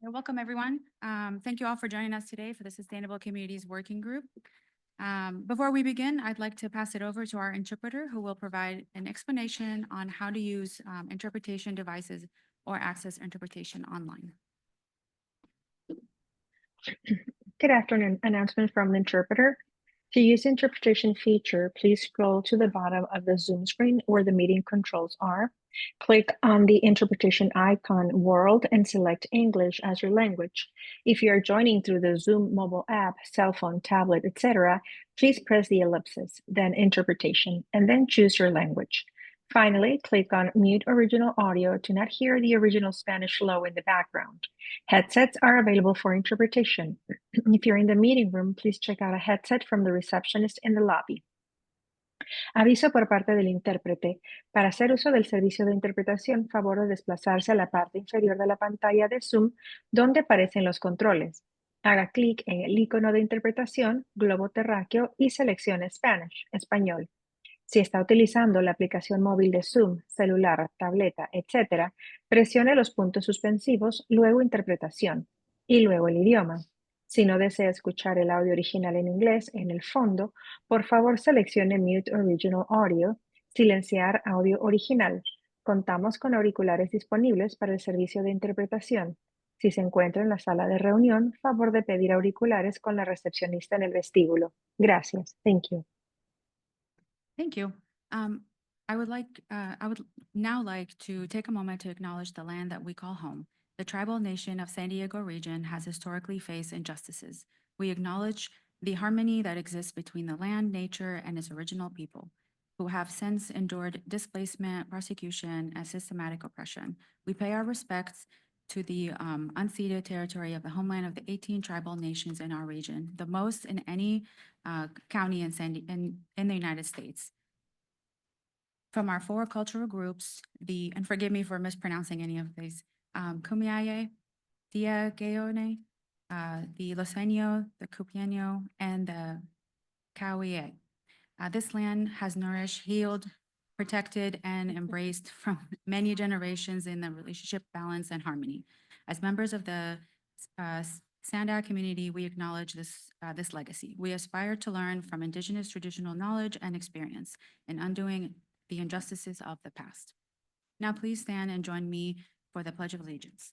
Welcome, everyone. Thank you all for joining us today for the Sustainable Communities Working Group. Before we begin, I'd like to pass it over to our interpreter who will provide an explanation on how to use interpretation devices or access interpretation online. Good afternoon. Announcement from the interpreter. To use the interpretation feature, please scroll to the bottom of the Zoom screen where the meeting controls are. Click on the interpretation icon world and select English as your language. If you are joining through the Zoom mobile app, cell phone, tablet, etc., please press the ellipsis, then interpretation, and then choose your language. Finally, click on Mute Original Audio to not hear the original Spanish flow in the background. Headsets are available for interpretation. If you're in the meeting room, please check out a headset from the receptionist in the lobby. Aviso por parte del intérprete. Para hacer uso del servicio de interpretación, favor de desplazarse a la parte inferior de la pantalla de Zoom, donde aparecen los controles. Haga clic en el icono de interpretación, globo terráqueo y seleccione Spanish, español. Si está utilizando la aplicación móvil de Zoom, celular, tableta, etc., presione los puntos suspensivos, luego interpretación y luego el idioma. Si no desea escuchar el audio original en inglés en el fondo, por favor seleccione Mute Original Audio, silenciar audio original. Contamos con auriculares disponibles para el servicio de interpretación. Si se encuentra en la sala de reunión, favor de pedir auriculares con la recepcionista en el vestíbulo. Gracias. Thank you. Thank you. I would now like to take a moment to acknowledge the land that we call home. The tribal nation of San Diego region has historically faced injustices. We acknowledge the harmony that exists between the land, nature, and its original people, who have since endured displacement, persecution, and systematic oppression. We pay our respects to the unceded territory of the homeland of the 18 tribal nations in our region, the most in any county in the United States. From our 4 cultural groups, and forgive me for mispronouncing any of these, Kumeyaay, Dia Gaone, the Loseño, the Cupiano, and the Kauai. This land has nourished, healed, protected, and embraced from many generations in the relationship, balance, and harmony. As members of the SANDAG community, we acknowledge this legacy. We aspire to learn from Indigenous traditional knowledge and experience in undoing the injustices of the past. Now please stand and join me for the Pledge of Allegiance.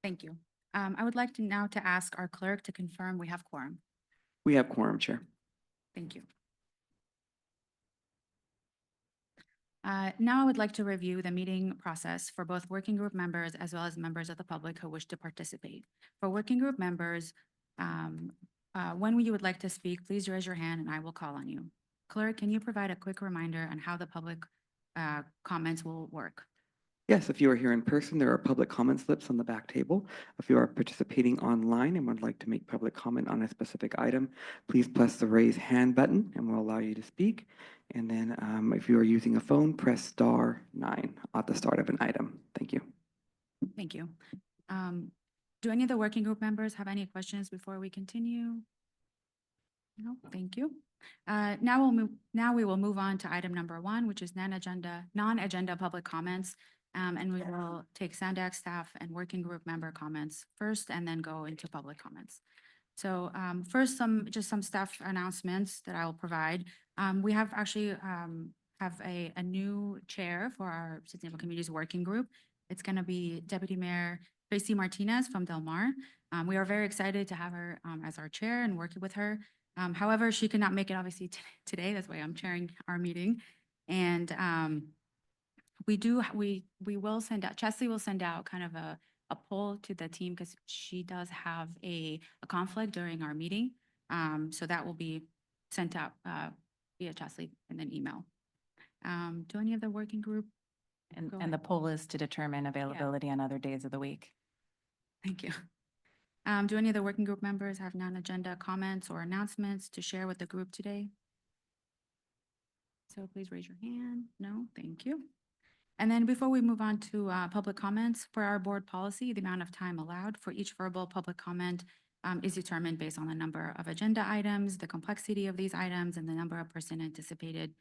Thank you. I would like now to ask our clerk to confirm we have quorum. We have quorum, Chair. Thank you. Now I would like to review the meeting process for both working group members as well as members of the public who wish to participate. For working group members, when you would like to speak, please raise your hand and I will call on you. Clerk, can you provide a quick reminder on how the public comments will work? Yes, if you are here in person, there are public comment slips on the back table. If you are participating online and would like to make public comment on a specific item, please press the raise hand button and we'll allow you to speak. And then if you are using a phone, press *9 at the start of an item. Thank you. Thank you. Do any of the working group members have any questions before we continue? No, thank you. Now we will move on to item number 1, which is non-agenda public comments. And we will take SANDAG staff and working group member comments first and then go into public comments. So first, just some staff announcements that I will provide. We have actually have a new chair for our Sustainable Communities Working Group. It's going to be Deputy Mayor Tracy Martinez from Del Mar. We are very excited to have her as our chair and working with her. However, she could not make it obviously today. That's why I'm chairing our meeting. And we will send out, Chesley will send out kind of a poll to the team because she does have a conflict during our meeting. So that will be sent out via Chesley and then email. Do any of the working group? And the poll is to determine availability on other days of the week. Thank you. Do any of the working group members have non-agenda comments or announcements to share with the group today? So please raise your hand. No, thank you. And then before we move on to public comments, for our board policy, the amount of time allowed for each verbal public comment is determined based on the number of agenda items, the complexity of these items, and the number of person anticipated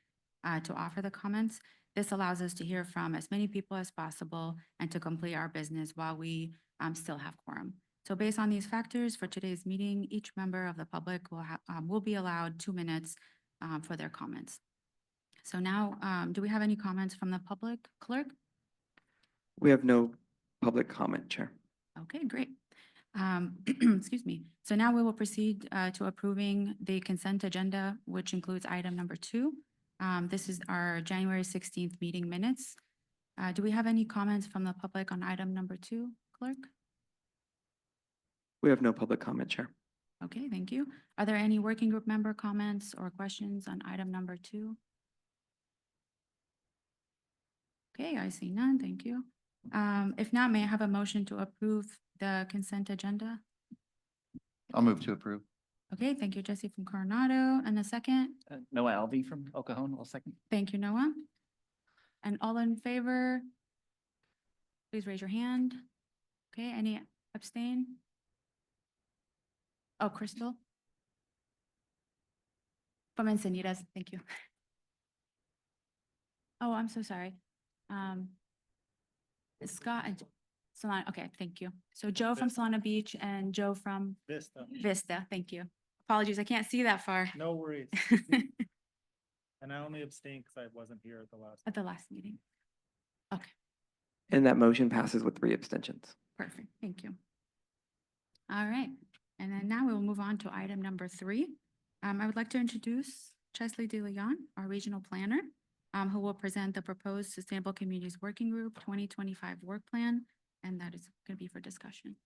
to offer the comments. This allows us to hear from as many people as possible and to complete our business while we still have quorum. So based on these factors for today's meeting, each member of the public will be allowed 2 minutes for their comments. So now, do we have any comments from the public, clerk? We have no public comment, Chair. Okay, great. Excuse me. So now we will proceed to approving the consent agenda, which includes item number 2. This is our January 16th meeting minutes. Do we have any comments from the public on item number 2, clerk? We have no public comment, Chair. Okay, thank you. Are there any working group member comments or questions on item number 2? Okay, I see none. Thank you. If not, may I have a motion to approve the consent agenda? I'll move to approve. Okay, thank you, Jesse from Coronado. And a second? Noah Alvey from El Cajon, I'll second. Thank you, Noah. And all in favor, please raise your hand. Okay, any abstain? Oh, Crystal? From Encinitas, thank you. Oh, I'm so sorry. Scott and Solana, okay, thank you. So Joe from Solana Beach and Joe from Vista, thank you. Apologies, I can't see that far. No worries. And I only abstained because I wasn't here at the last. At the last meeting. Okay, And that motion passes with 3 abstentions. perfect, thank you. All right, and then now we will move on to item number 3. I would like to introduce Chesley DeLeon, our regional planner, who will present the proposed Sustainable Communities Working Group 2025 work plan, and that is going to be for discussion.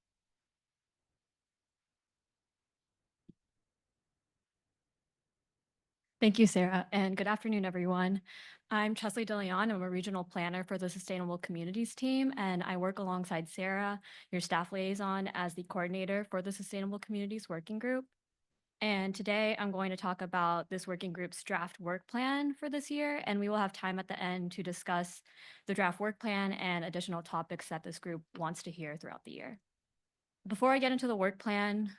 Thank you, Sarah, and good afternoon, everyone. I'm Chesley DeLeon. I'm a regional planner for the Sustainable Communities team, and I work alongside Sarah, your staff liaison, as the coordinator for the Sustainable Communities Working Group. And today I'm going to talk about this working group's draft work plan for this year, and we will have time at the end to discuss the draft work plan and additional topics that this group wants to hear throughout the year. Before I get into the work plan,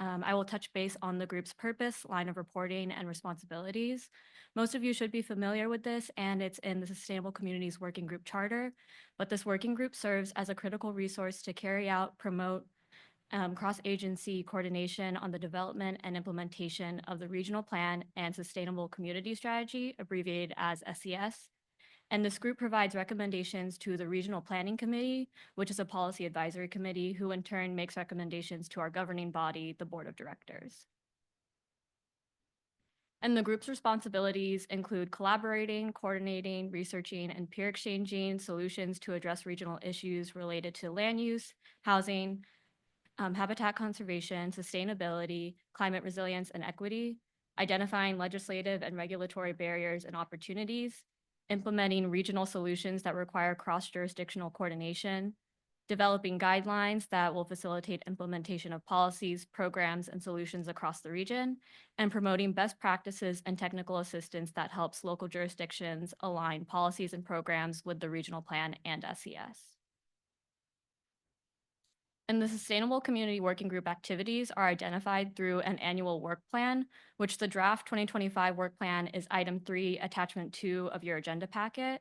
I will touch base on the group's purpose, line of reporting, and responsibilities. Most of you should be familiar with this, and it's in the Sustainable Communities Working Group Charter, but this working group serves as a critical resource to carry out, promote, cross-agency coordination on the development and implementation of the Regional Plan and Sustainable Community Strategy, abbreviated as SCS. And this group provides recommendations to the Regional Planning Committee, which is a policy advisory committee, who in turn makes recommendations to our governing body, the Board of Directors. And the group's responsibilities include collaborating, coordinating, researching, and peer exchanging solutions to address regional issues related to land use, housing, habitat conservation, sustainability, climate resilience, and equity, identifying legislative and regulatory barriers and opportunities, implementing regional solutions that require cross-jurisdictional coordination, developing guidelines that will facilitate implementation of policies, programs, and solutions across the region, and promoting best practices and technical assistance that helps local jurisdictions align policies and programs with the regional plan and SES. And the Sustainable Community Working Group activities are identified through an annual work plan, which the draft 2025 work plan is item 3, attachment 2 of your agenda packet.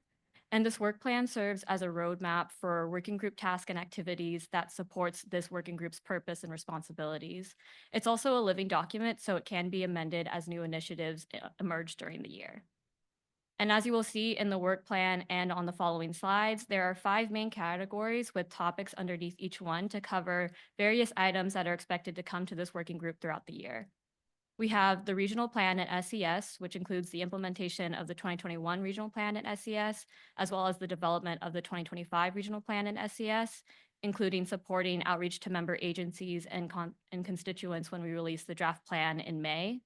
And this work plan serves as a roadmap for working group tasks and activities that supports this working group's purpose and responsibilities. It's also a living document, so it can be amended as new initiatives emerge during the year. And as you will see in the work plan and on the following slides, there are 5 main categories with topics underneath each one to cover various items that are expected to come to this working group throughout the year. We have the regional plan at SES, which includes the implementation of the 2021 regional plan at SES, as well as the development of the 2025 regional plan in SES, including supporting outreach to member agencies and constituents when we release the draft plan in May.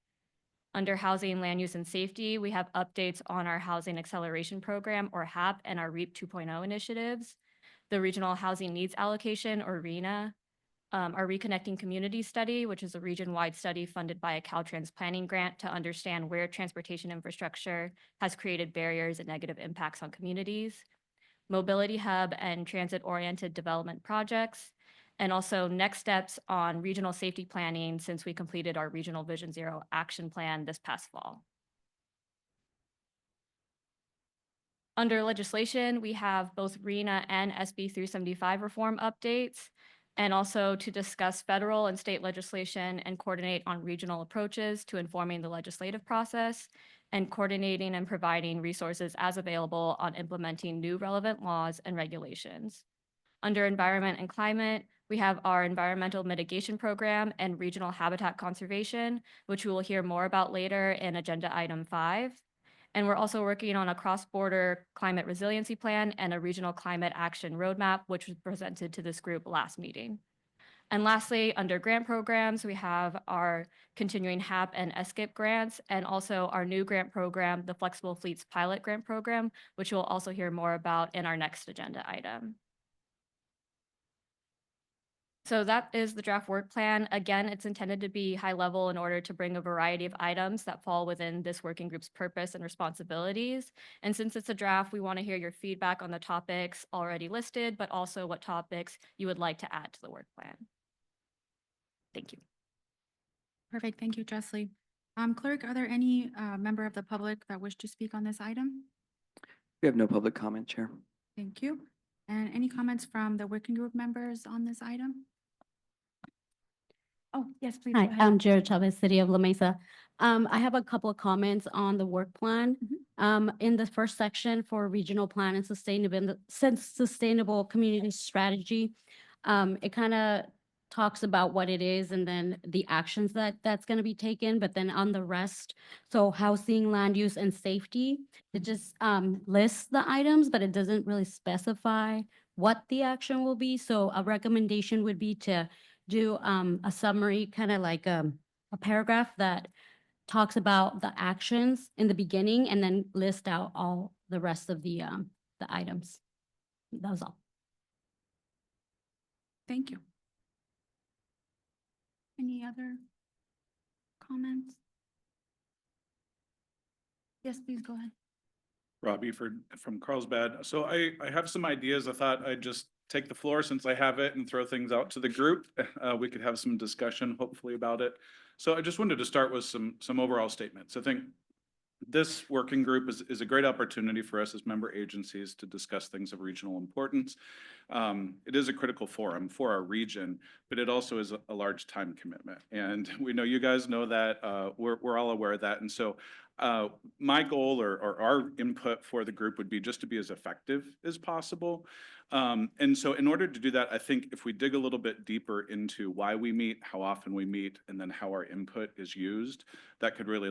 Under Housing, Land Use, and Safety, we have updates on our Housing Acceleration Program, or HAP, and our REAP 2.0 initiatives, the Regional Housing Needs Allocation, or RHNA, our Reconnecting Communities Study, which is a region-wide study funded by a Caltrans planning grant to understand where transportation infrastructure has created barriers and negative impacts on communities, Mobility Hub and transit-oriented development projects, and also next steps on regional safety planning since we completed our Regional Vision Zero action plan this past fall. Under legislation, we have both RHNA and SB 375 reform updates, and also to discuss federal and state legislation and coordinate on regional approaches to informing the legislative process, and coordinating and providing resources as available on implementing new relevant laws and regulations. Under Environment and Climate, we have our Environmental Mitigation Program and Regional Habitat Conservation, which we will hear more about later in Agenda Item 5. And we're also working on a cross-border climate resiliency plan and a regional climate action roadmap, which was presented to this group last meeting. And lastly, under grant programs, we have our continuing HAP and SCIP grants, and also our new grant program, the Flexible Fleets Pilot Grant Program, which we'll also hear more about in our next agenda item. So that is the draft work plan. Again, it's intended to be high level in order to bring a variety of items that fall within this working group's purpose and responsibilities. And since it's a draft, we want to hear your feedback on the topics already listed, but also what topics you would like to add to the work plan. Thank you. Perfect. Thank you, Chesley. Clerk, are there any member of the public that wish to speak on this item? We have no public comment, Chair. Thank you. And any comments from the working group members on this item? Oh, yes, please. Hi, go ahead. I'm Jared Chavez, City of La Mesa. I have a couple of comments on the work plan. In the first section for regional plan and sustainable community strategy, it kind of talks about what it is and then the actions that's going to be taken. But then on the rest, so housing, land use, and safety, it just lists the items, but it doesn't really specify what the action will be. So a recommendation would be to do a summary, kind of like a paragraph that talks about the actions in the beginning and then list out all the rest of the items. That was all. Thank you. Any other comments? Yes, please go ahead. Robbie from Carlsbad. So I have some ideas. I thought I'd just take the floor since I have it and throw things out to the group. We could have some discussion hopefully about it. So I just wanted to start with some overall statements. I think this working group is a great opportunity for us as member agencies to discuss things of regional importance. It is a critical forum for our region, but it also is a large time commitment. And we know you guys know that, we're all aware of that. And so my goal or our input for the group would be just to be as effective as possible. And so in order to do that, I think if we dig a little bit deeper into why we meet, how often we meet, and then how our input is used, that could really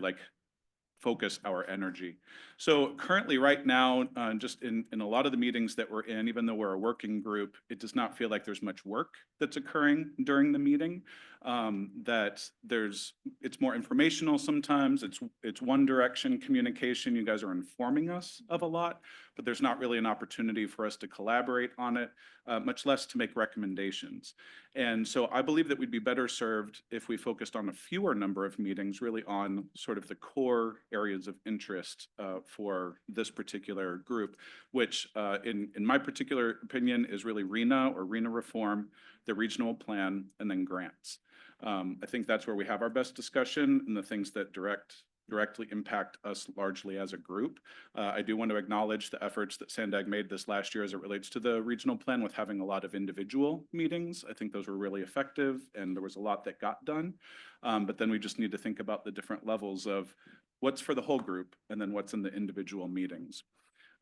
focus our energy. So currently, right now, just in a lot of the meetings that we're in, even though we're a working group, it does not feel like there's much work that's occurring during the meeting. It's more informational sometimes. It's one direction communication. You guys are informing us of a lot, but there's not really an opportunity for us to collaborate on it, much less to make recommendations. And so I believe that we'd be better served if we focused on a fewer number of meetings, really on sort of the core areas of interest for this particular group, which in my particular opinion is really RENA or RENA reform, the regional plan, and then grants. I think that's where we have our best discussion and the things that directly impact us largely as a group. I do want to acknowledge the efforts that SANDAG made this last year as it relates to the regional plan with having a lot of individual meetings. I think those were really effective and there was a lot that got done. But then we just need to think about the different levels of what's for the whole group and then what's in the individual meetings.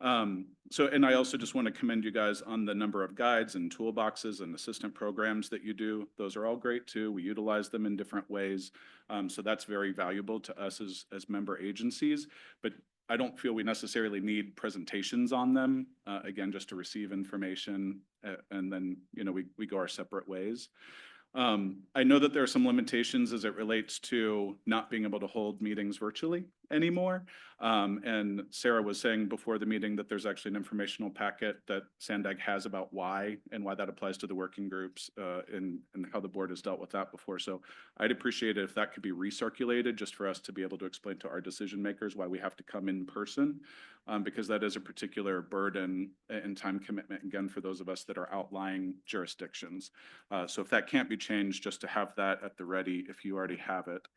And I also just want to commend you guys on the number of guides and toolboxes and assistant programs that you do. Those are all great too. We utilize them in different ways. So that's very valuable to us as member agencies, but I don't feel we necessarily need presentations on them, again, just to receive information and then, we go our separate ways. I know that there are some limitations as it relates to not being able to hold meetings virtually anymore. And Sarah was saying before the meeting that there's actually an informational packet that SANDAG has about why and why that applies to the working groups and how the board has dealt with that before. So I'd appreciate it if that could be recirculated just for us to be able to explain to our decision makers why we have to come in person, because that is a particular burden and time commitment, again, for those of us that are outlying jurisdictions. So if that can't be changed, just to have that at the ready if you already have it.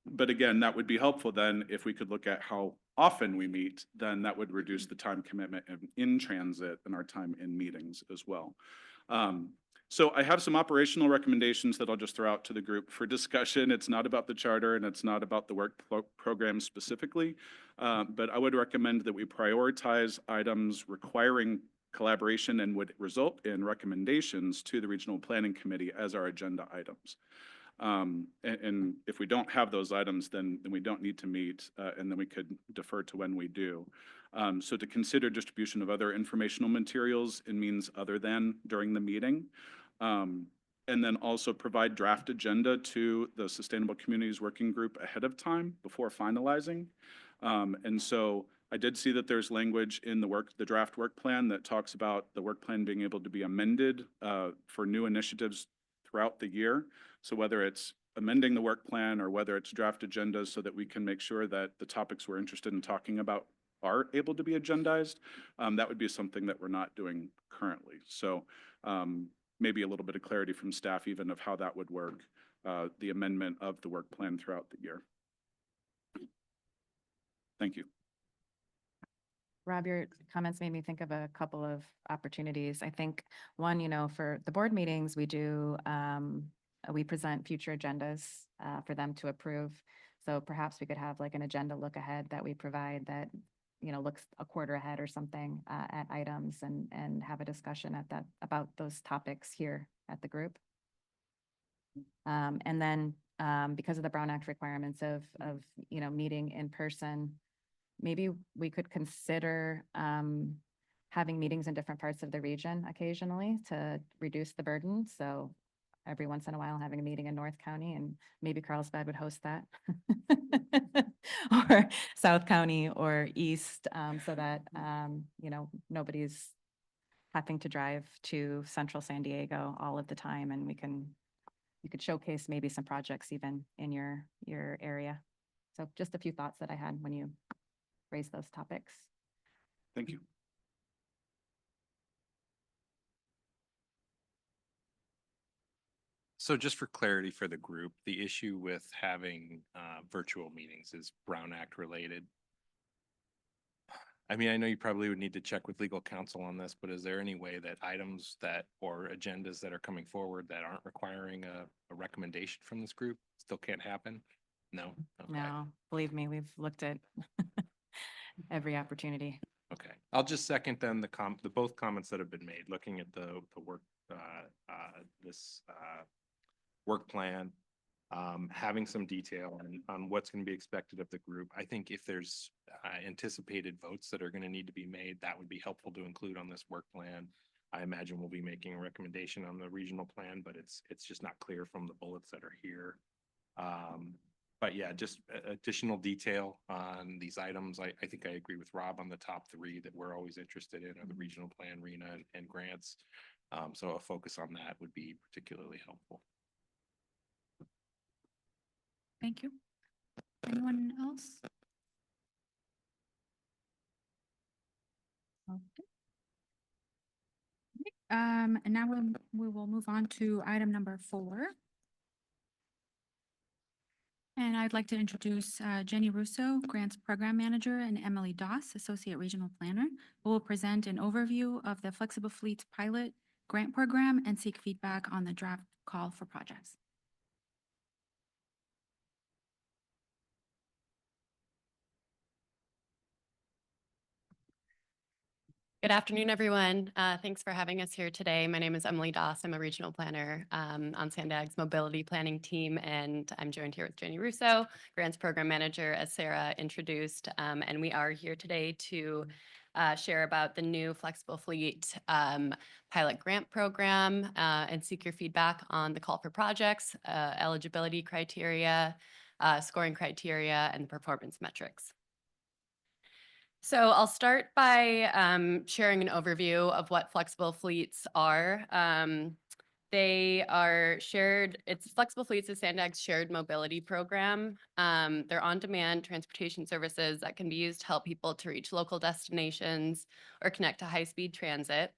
But again, that would be helpful then if we could look at how often we meet, then that would reduce the time commitment in transit and our time in meetings as well. So I have some operational recommendations that I'll just throw out to the group for discussion. It's not about the charter and it's not about the work program specifically, but I would recommend that we prioritize items requiring collaboration and would result in recommendations to the Regional Planning Committee as our agenda items. And if we don't have those items, then we don't need to meet, and then we could defer to when we do. So to consider distribution of other informational materials in means other than during the meeting. And then also provide draft agenda to the Sustainable Communities Working Group ahead of time before finalizing. And so I did see that there's language in the draft work plan that talks about the work plan being able to be amended for new initiatives throughout the year. So whether it's amending the work plan or whether it's draft agendas so that we can make sure that the topics we're interested in talking about are able to be agendized, that would be something that we're not doing currently. So maybe a little bit of clarity from staff even of how that would work, the amendment of the work plan throughout the year. Thank you. Rob, your comments made me think of a couple of opportunities. I think one, for the board meetings, we present future agendas for them to approve. So perhaps we could have like an agenda look ahead that we provide that, looks a quarter ahead or something at items and have a discussion about those topics here at the group. And then because of the Brown Act requirements of meeting in person, maybe we could consider having meetings in different parts of the region occasionally to reduce the burden. So every once in a while having a meeting in North County, and maybe Carlsbad would host that. Or South County or East, so that, nobody's having to drive to central San Diego all of the time, and you could showcase maybe some projects even in your area. So just a few thoughts that I had when you raise those topics. Thank you. So just for clarity for the group, the issue with having virtual meetings is Brown Act related. I mean, I know you probably would need to check with legal counsel on this, but is there any way that items or agendas that are coming forward that aren't requiring a recommendation from this group still can't happen? No? Okay. No, believe me, we've looked at every opportunity. Okay, I'll just second then the both comments that have been made, looking at the work, this work plan Having some detail on what's going to be expected of the group. I think if there's anticipated votes that are going to need to be made, that would be helpful to include on this work plan. I imagine we'll be making a recommendation on the regional plan, but it's just not clear from the bullets that are here. But yeah, just additional detail on these items. I think I agree with Rob on the top three that we're always interested in are the regional plan, RENA, and grants. So a focus on that would be particularly helpful. Thank you. Anyone else? Okay. And now we will move on to item number 4. And I'd like to introduce Jenny Russo, Grants Program Manager, and Emily Doss, Associate Regional Planner, who will present an overview of the Flexible Fleets Pilot Grant Program and seek feedback on the draft call for projects. Good afternoon, everyone. Thanks for having us here today. My name is Emily Doss. I'm a regional planner on SANDAG's mobility planning team, and I'm joined here with Jenny Russo, Grants Program Manager, as Sarah introduced. And we are here today to share about the new Flexible Fleet Pilot Grant Program and seek your feedback on the call for projects, eligibility criteria, scoring criteria, and the performance metrics. So I'll start by sharing an overview of what flexible fleets are. They are shared, it's Flexible Fleets is SANDAG's shared mobility program. They're on-demand transportation services that can be used to help people to reach local destinations or connect to high-speed transit.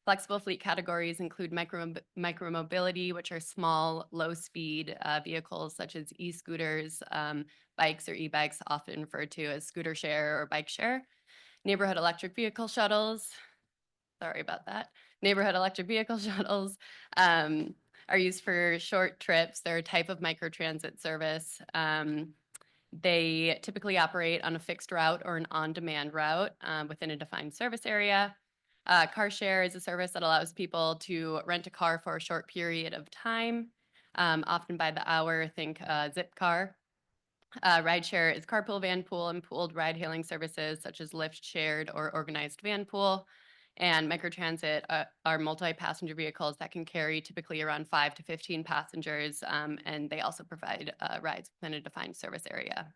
Flexible fleet categories include micromobility, which are small, low-speed vehicles such as e-scooters, bikes or e-bikes, often referred to as scooter share or bike share. Neighborhood electric vehicle shuttles, sorry about that. Neighborhood electric vehicle shuttles are used for short trips. They're a type of microtransit service. They typically operate on a fixed route or an on-demand route within a defined service area. Car share is a service that allows people to rent a car for a short period of time, often by the hour, think Zipcar. Rideshare is carpool, van pool, and pooled ride-hailing services such as Lyft shared or organized van pool. And microtransit are multi-passenger vehicles that can carry typically around 5 to 15 passengers, and they also provide rides within a defined service area.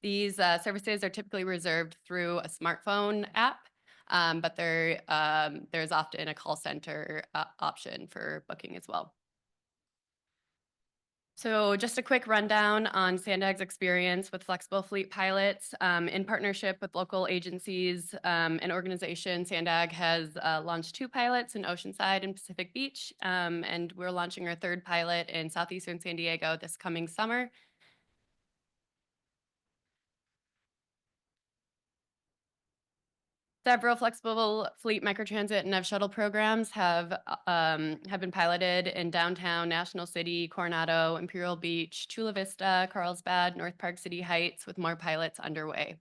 These services are typically reserved through a smartphone app, but there's often a call center option for booking as well. So just a quick rundown on SANDAG's experience with flexible fleet pilots. In partnership with local agencies and organizations, SANDAG has launched 2 pilots in Oceanside and Pacific Beach, and we're launching our 3rd pilot in southeastern San Diego this coming summer. Several flexible fleet microtransit and shuttle programs have been piloted in downtown National City, Coronado, Imperial Beach, Chula Vista, Carlsbad, North Park City Heights, with more pilots underway.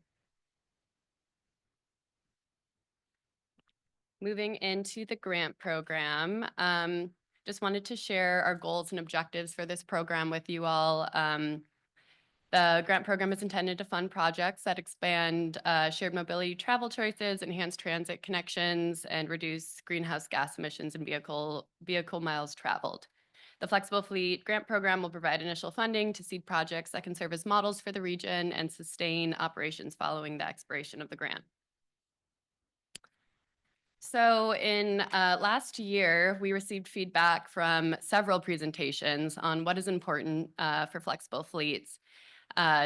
Moving into the grant program, just wanted to share our goals and objectives for this program with you all. The grant program is intended to fund projects that expand shared mobility travel choices, enhance transit connections, and reduce greenhouse gas emissions in vehicle miles traveled. The Flexible Fleet Grant Program will provide initial funding to seed projects that can serve as models for the region and sustain operations following the expiration of the grant. So in last year, we received feedback from several presentations on what is important for flexible fleets.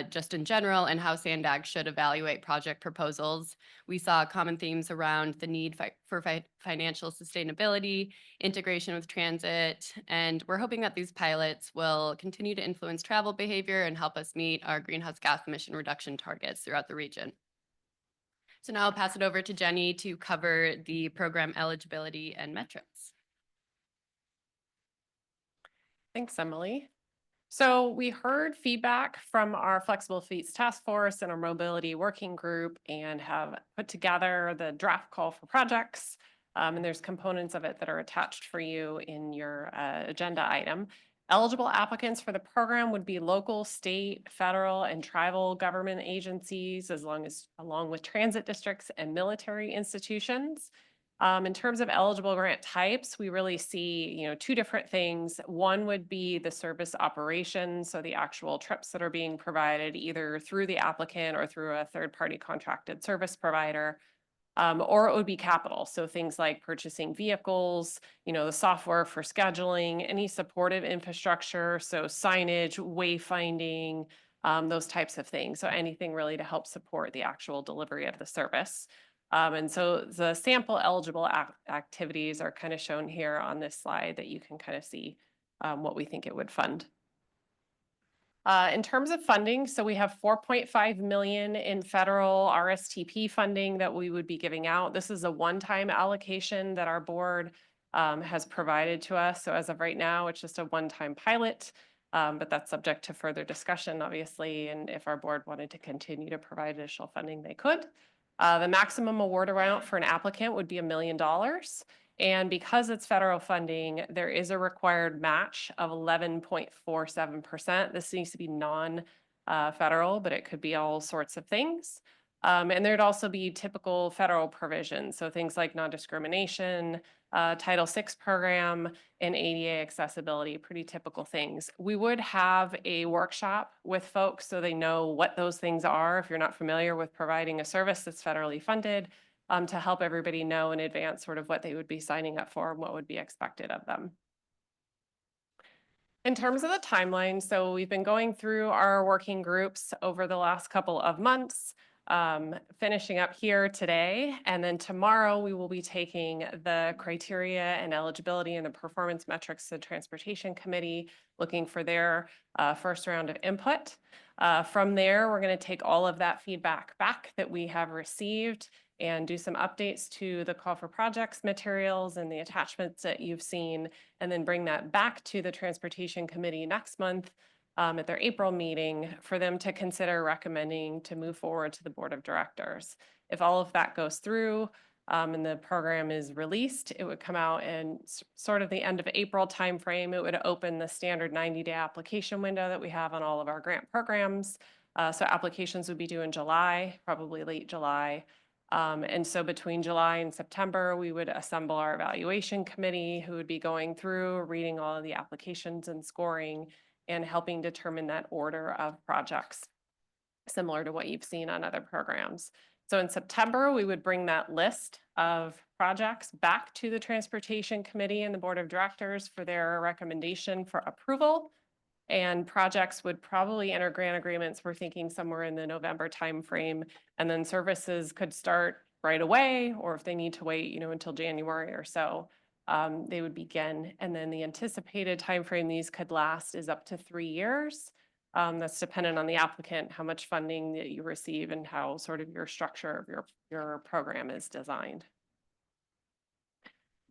Just in general, and how SANDAG should evaluate project proposals. We saw common themes around the need for financial sustainability, integration with transit, and we're hoping that these pilots will continue to influence travel behavior and help us meet our greenhouse gas emission reduction targets throughout the region. So now I'll pass it over to Jenny to cover the program eligibility and metrics. Thanks, Emily. So we heard feedback from our Flexible Fleets Task Force and our Mobility Working Group and have put together the draft call for projects. And there's components of it that are attached for you in your agenda item. Eligible applicants for the program would be local, state, federal, and tribal government agencies, along with transit districts and military institutions. In terms of eligible grant types, we really see, two different things. One would be the service operations, so the actual trips that are being provided either through the applicant or through a third-party contracted service provider. Or it would be capital, so things like purchasing vehicles, the software for scheduling, any supportive infrastructure, so signage, wayfinding, those types of things. So anything really to help support the actual delivery of the service. And so the sample eligible activities are kind of shown here on this slide that you can kind of see what we think it would fund. In terms of funding, so we have 4.5 million in federal RSTP funding that we would be giving out. This is a one-time allocation that our board has provided to us. So as of right now, it's just a one-time pilot, but that's subject to further discussion, obviously. And if our board wanted to continue to provide additional funding, they could. The maximum award amount for an applicant would be $1 million. And because it's federal funding, there is a required match of 11.47%. This needs to be non-federal, but it could be all sorts of things. And there'd also be typical federal provisions. So things like non-discrimination, Title VI program, and ADA accessibility, pretty typical things. We would have a workshop with folks so they know what those things are if you're not familiar with providing a service that's federally funded, to help everybody know in advance sort of what they would be signing up for and what would be expected of them. In terms of the timeline, so we've been going through our working groups over the last couple of months. Finishing up here today, and then tomorrow we will be taking the criteria and eligibility and the performance metrics to the Transportation Committee, looking for their first round of input. From there, we're going to take all of that feedback back that we have received and do some updates to the call for projects materials and the attachments that you've seen, and then bring that back to the Transportation Committee next month at their April meeting for them to consider recommending to move forward to the board of directors. If all of that goes through and the program is released, it would come out in sort of the end of April timeframe. It would open the standard 90-day application window that we have on all of our grant programs. So applications would be due in July, probably late July. And so between July and September, we would assemble our evaluation committee who would be going through, reading all of the applications and scoring, and helping determine that order of projects, similar to what you've seen on other programs. So in September, we would bring that list of projects back to the Transportation Committee and the Board of Directors for their recommendation for approval. And projects would probably enter grant agreements, we're thinking somewhere in the November timeframe, and then services could start right away, or if they need to wait, until January or so. They would begin, and then the anticipated timeframe these could last is up to 3 years. That's dependent on the applicant, how much funding that you receive, and how sort of your structure of your program is designed.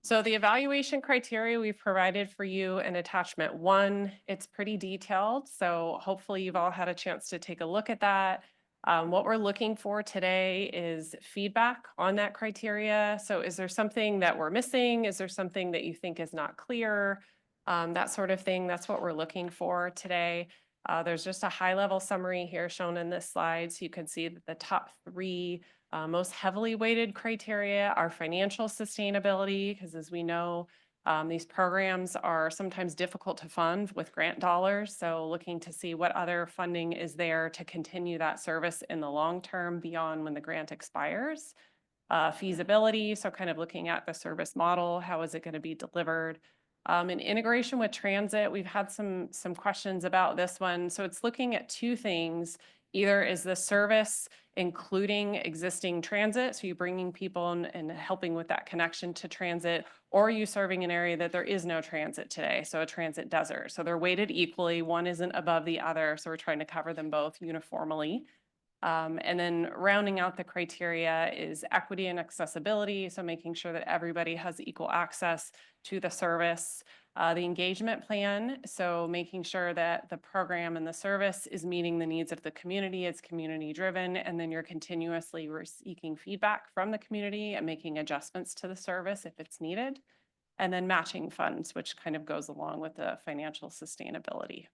So the evaluation criteria we've provided for you in attachment 1, it's pretty detailed. So hopefully you've all had a chance to take a look at that. What we're looking for today is feedback on that criteria. So is there something that we're missing? Is there something that you think is not clear? That sort of thing. That's what we're looking for today. There's just a high-level summary here shown in this slide. So you can see that the top 3 most heavily weighted criteria are financial sustainability, because as we know, these programs are sometimes difficult to fund with grant dollars. So looking to see what other funding is there to continue that service in the long term beyond when the grant expires. Feasibility, so kind of looking at the service model, how is it going to be delivered? And integration with transit, we've had some questions about this one. So it's looking at 2 things. Either is the service including existing transit, so you're bringing people and helping with that connection to transit, or are you serving an area that there is no transit today, so a transit desert. So they're weighted equally, one isn't above the other, so we're trying to cover them both uniformly. And then rounding out the criteria is equity and accessibility, so making sure that everybody has equal access to the service. The engagement plan, so making sure that the program and the service is meeting the needs of the community, it's community driven, and then you're continuously seeking feedback from the community and making adjustments to the service if it's needed. and then matching funds, which kind of goes along with the financial sustainability.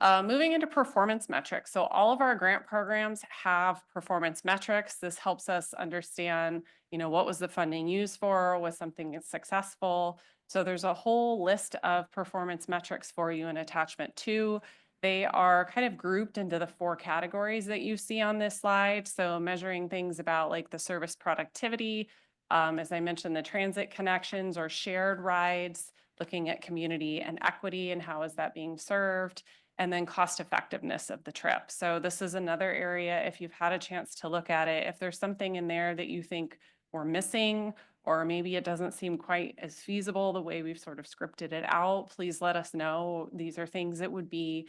Moving into performance metrics. So all of our grant programs have performance metrics. This helps us understand, what was the funding used for? Was something successful? So there's a whole list of performance metrics for you in attachment 2. They are kind of grouped into the 4 categories that you see on this slide. So measuring things about like the service productivity, as I mentioned, the transit connections or shared rides, looking at community and equity and how is that being served, and then cost effectiveness of the trip. So this is another area, if you've had a chance to look at it, if there's something in there that you think we're missing, or maybe it doesn't seem quite as feasible the way we've sort of scripted it out, please let us know. These are things that would be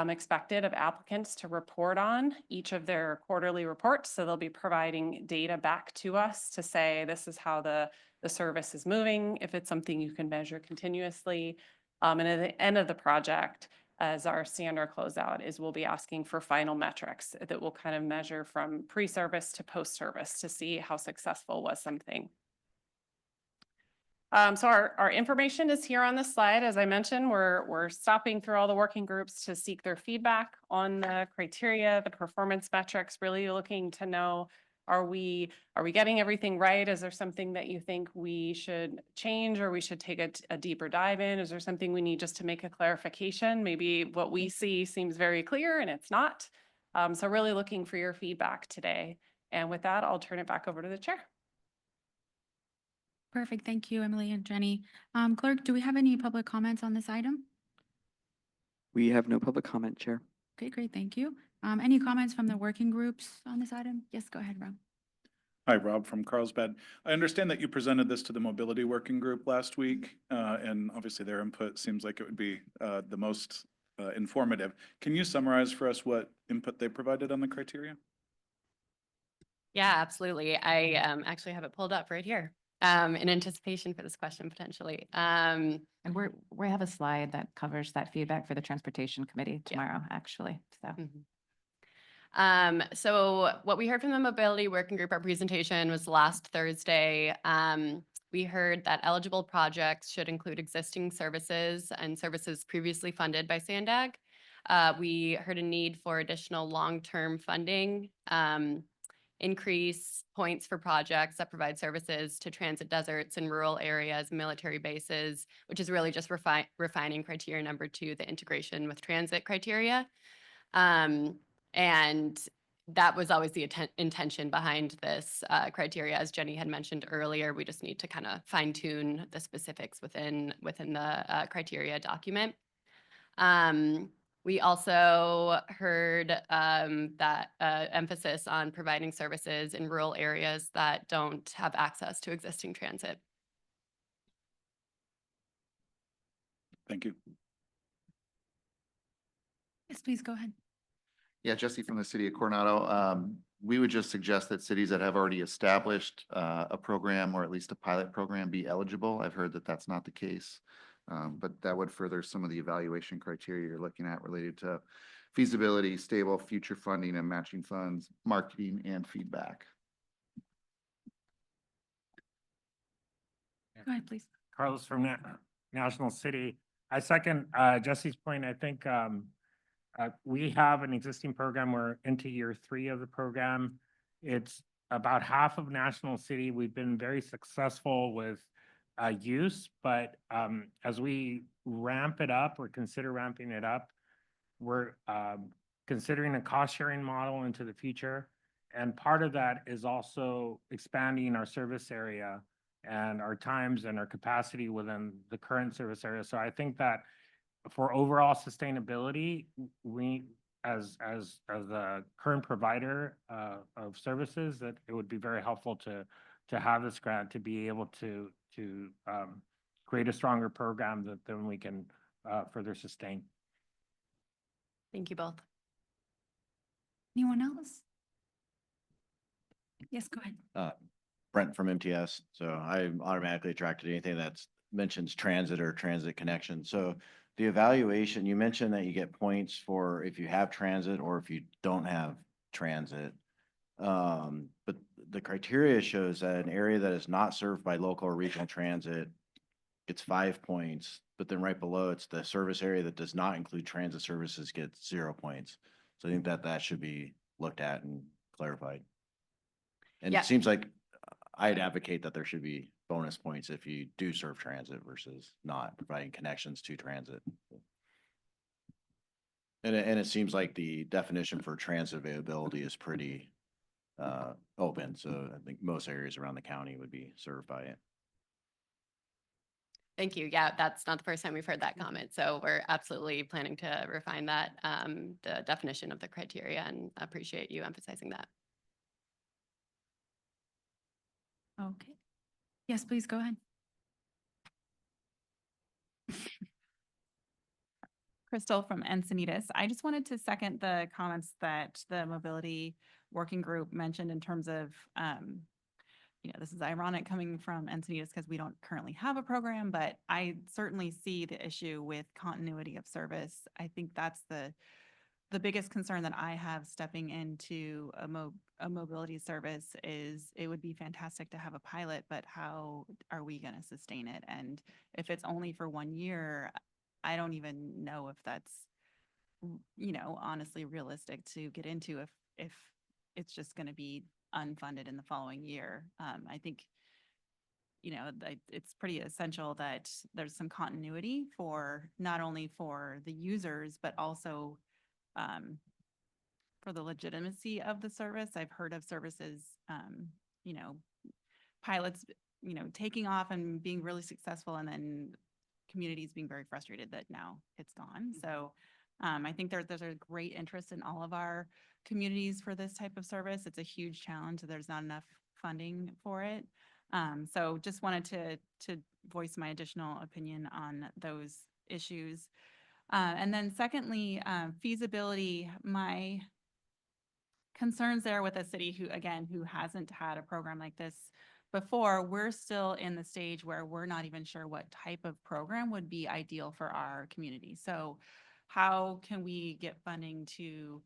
expected of applicants to report on each of their quarterly reports. So they'll be providing data back to us to say, this is how the service is moving, if it's something you can measure continuously. And at the end of the project, as our standard closeout, is we'll be asking for final metrics that will kind of measure from pre-service to post-service to see how successful was something. So our information is here on this slide. As I mentioned, we're stopping through all the working groups to seek their feedback on the criteria, the performance metrics, really looking to know, are we getting everything right? Is there something that you think we should change or we should take a deeper dive in? Is there something we need just to make a clarification? Maybe what we see seems very clear and it's not. So really looking for your feedback today. And with that, I'll turn it back over to the chair. Perfect. Thank you, Emily and Jenny. Clerk, do we have any public comments on this item? We have no public comment, Chair. Okay, great. Thank you. Any comments from the working groups on this item? Yes, go ahead, Rob. Hi, Rob from Carlsbad. I understand that you presented this to the mobility working group last week, and obviously their input seems like it would be the most informative. Can you summarize for us what input they provided on the criteria? Yeah, absolutely. I actually have it pulled up right here in anticipation for this question potentially. And we have a slide that covers that feedback for the Transportation Committee tomorrow, actually. So. So what we heard from the Mobility Working Group, our presentation was last Thursday. We heard that eligible projects should include existing services and services previously funded by SANDAG. We heard a need for additional long-term funding, increase points for projects that provide services to transit deserts and rural areas, military bases, which is really just refining criteria number 2, the integration with transit criteria. And that was always the intention behind this criteria. As Jenny had mentioned earlier, we just need to kind of fine tune the specifics within the criteria document. We also heard that emphasis on providing services in rural areas that don't have access to existing transit. Thank you. Yes, please go ahead. Yeah, Jesse from the city of Coronado. We would just suggest that cities that have already established a program or at least a pilot program be eligible. I've heard that that's not the case, but that would further some of the evaluation criteria you're looking at related to feasibility, stable future funding and matching funds, marketing and feedback. Go ahead, please. Carlos from National City. I second Jesse's point. I think we have an existing program. We're into year 3 of the program. It's about half of National City. We've been very successful with use, but as we ramp it up or consider ramping it up, we're considering a cost-sharing model into the future. And part of that is also expanding our service area and our times and our capacity within the current service area. So I think that for overall sustainability, we, as the current provider of services, that it would be very helpful to have this grant to be able to create a stronger program that then we can further sustain. Thank you both. Anyone else? Yes, go ahead. Brent from MTS. So I'm automatically attracted to anything that mentions transit or transit connection. So the evaluation, you mentioned that you get points for if you have transit or if you don't have transit. But the criteria shows that an area that is not served by local or regional transit gets 5 points, but then right below it's the service area that does not include transit services gets 0 points. So I think that that should be looked at and clarified. And Yeah. it seems like I'd advocate that there should be bonus points if you do serve transit versus not providing connections to transit. And it seems like the definition for transit availability is pretty open. So I think most areas around the county would be served by it. Thank you. Yeah, that's not the first time we've heard that comment. So we're absolutely planning to refine that, the definition of the criteria, and appreciate you emphasizing that. Okay. Yes, please go ahead. Crystal from Encinitas. I just wanted to second the comments that the mobility working group mentioned in terms of, this is ironic coming from Encinitas because we don't currently have a program, but I certainly see the issue with continuity of service. I think that's the biggest concern that I have stepping into a mobility service is it would be fantastic to have a pilot, but how are we going to sustain it? And if it's only for 1 year, I don't even know if that's, honestly realistic to get into if it's just going to be unfunded in the following year. I think, it's pretty essential that there's some continuity for not only for the users, but also for the legitimacy of the service. I've heard of services, pilots, taking off and being really successful, and then communities being very frustrated that now it's gone. So I think there's a great interest in all of our communities for this type of service. It's a huge challenge. There's not enough funding for it. So just wanted to voice my additional opinion on those issues. And then secondly, feasibility, my concerns there with a city who hasn't had a program like this before. We're still in the stage where we're not even sure what type of program would be ideal for our community. So how can we get funding to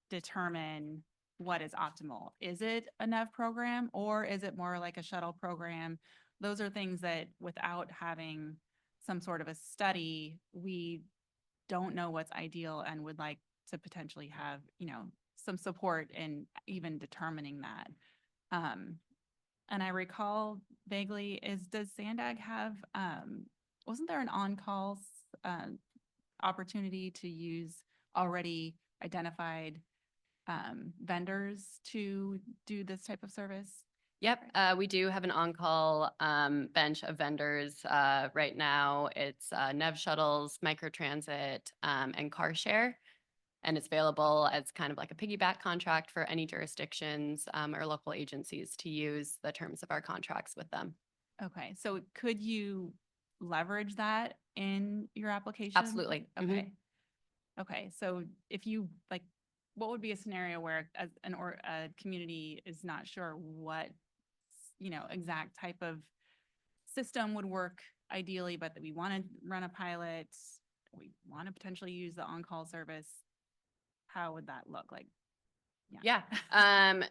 determine what is optimal? Is it a NEV program, or is it more like a shuttle program? Those are things that without having some sort of a study, we don't know what's ideal, and would like to potentially have, some support in even determining that. And I recall vaguely, does SANDAG have, wasn't there an on-call opportunity to use already identified vendors to do this type of service? Yep, we do have an on-call bench of vendors right now. It's NEV shuttles, microtransit, and car share. And it's available as kind of like a piggyback contract for any jurisdictions or local agencies to use the terms of our contracts with them. Okay, so could you leverage that in your application? Absolutely. Okay. Okay, so if you what would be a scenario where a community is not sure what, exact type of system would work ideally, but that we want to run a pilot, we want to potentially use the on-call service? How would that look like? Yeah.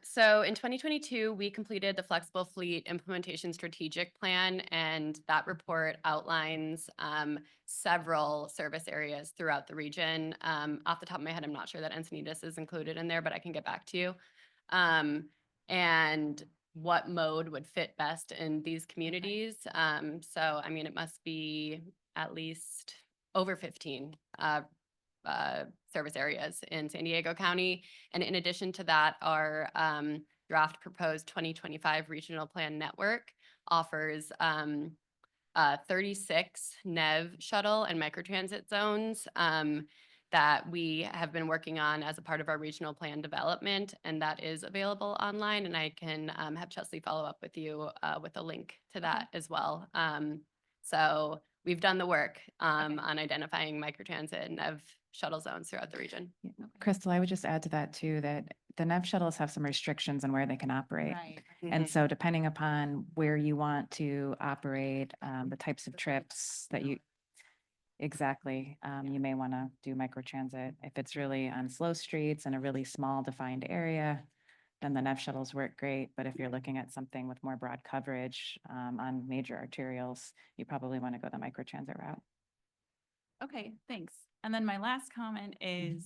So in 2022, we completed the Flexible Fleet Implementation Strategic Plan, and that report outlines several service areas throughout the region. Off the top of my head, I'm not sure that Encinitas is included in there, but I can get back to you. And what mode would fit best in these communities. So, I mean, it must be at least over 15 service areas in San Diego County. And in addition to that, our draft proposed 2025 regional plan network offers 36 NEV shuttle and microtransit zones that we have been working on as a part of our regional plan development, and that is available online. And I can have Chesley follow up with you with a link to that as well. So we've done the work on identifying microtransit and NEV shuttle zones throughout the region. Crystal, I would just add to that too, that the NEV shuttles have some restrictions on where they can operate. Right. And so depending upon where you want to operate, the types of trips that you, exactly, you may want to do microtransit. If it's really on slow streets in a really small defined area, then the NEV shuttles work great. But if you're looking at something with more broad coverage on major arterials, you probably want to go the microtransit route. Okay, thanks. And then my last comment is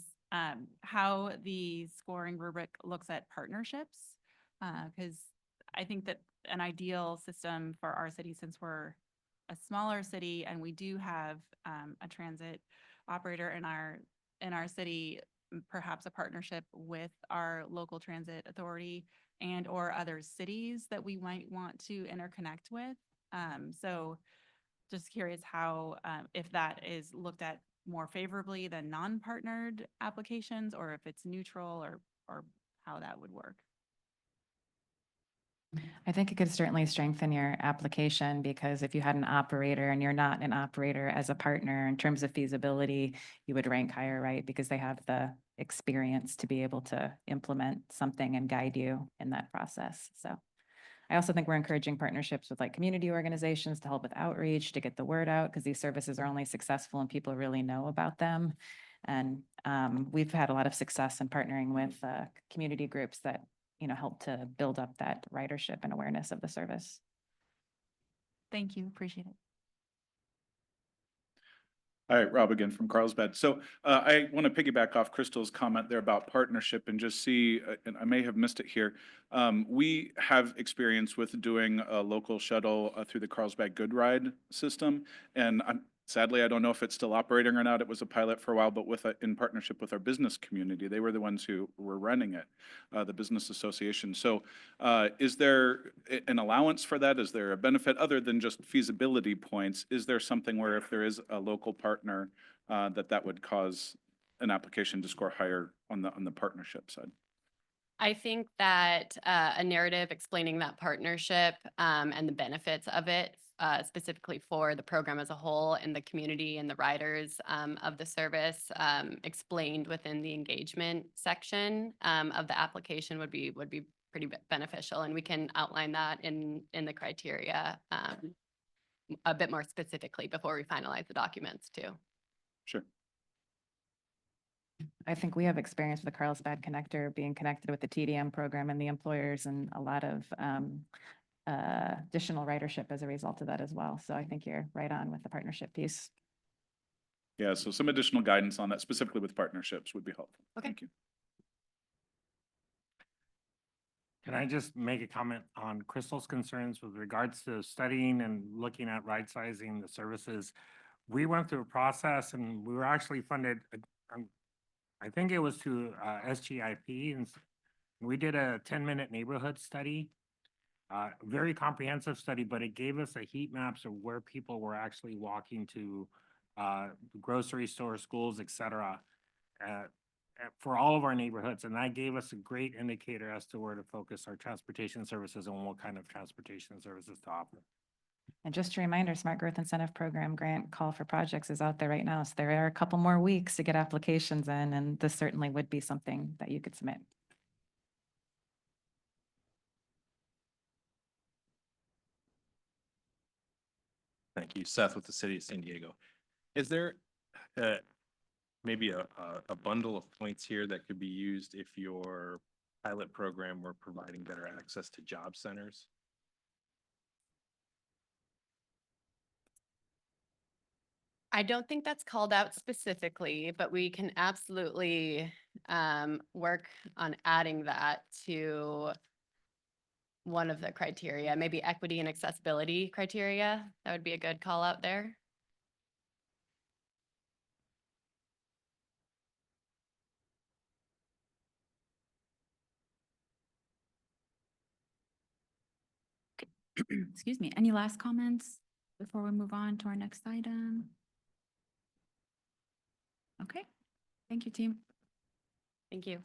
how the scoring rubric looks at partnerships. Because I think that an ideal system for our city, since we're a smaller city and we do have a transit operator in our city, perhaps a partnership with our local transit authority and or other cities that we might want to interconnect with. So just curious how, if that is looked at more favorably than non-partnered applications, or if it's neutral, or how that would work. I think it could certainly strengthen your application, because if you had an operator and you're not an operator as a partner, in terms of feasibility, you would rank higher, right? Because they have the experience to be able to implement something and guide you in that process. So I also think we're encouraging partnerships with like community organizations to help with outreach, to get the word out, because these services are only successful when people really know about them. And we've had a lot of success in partnering with community groups that, help to build up that ridership and awareness of the service. Thank you, appreciate it. Hi, Rob again from Carlsbad. So I want to piggyback off Crystal's comment there about partnership and just see, and I may have missed it here. We have experience with doing a local shuttle through the Carlsbad Good Ride system. And sadly, I don't know if it's still operating or not. It was a pilot for a while, but in partnership with our business community. They were the ones who were running it, the business association. So is there an allowance for that? Is there a benefit other than just feasibility points? Is there something where if there is a local partner that would cause an application to score higher on the partnership side? I think that a narrative explaining that partnership and the benefits of it, specifically for the program as a whole and the community and the riders of the service, explained within the engagement section of the application would be pretty beneficial. And we can outline that in the criteria a bit more specifically before we finalize the documents too. Sure. I think we have experience with the Carlsbad Connector being connected with the TDM program and the employers, and a lot of additional ridership as a result of that as well. So I think you're right on with the partnership piece. Yeah, so some additional guidance on that specifically with partnerships would be helpful. Okay. Thank you. Can I just make a comment on Crystal's concerns with regards to studying and looking at right sizing the services? We went through a process and we were actually funded, I think it was to SGIP, and we did a 10-minute neighborhood study. Very comprehensive study, but it gave us a heat maps of where people were actually walking to grocery stores, schools, etc. For all of our neighborhoods. And that gave us a great indicator as to where to focus our transportation services and what kind of transportation services to offer. And just a reminder, Smart Growth Incentive Program grant call for projects is out there right now. So there are a couple more weeks to get applications in, and this certainly would be something that you could submit. Thank you. Seth with the City of San Diego. Is there maybe a bundle of points here that could be used if your pilot program were providing better access to job centers? I don't think that's called out specifically, but we can absolutely work on adding that to one of the criteria, maybe equity and accessibility criteria. That would be a good call out there. Excuse me, any last comments before we move on to our next item? Okay, thank you, team. Thank you.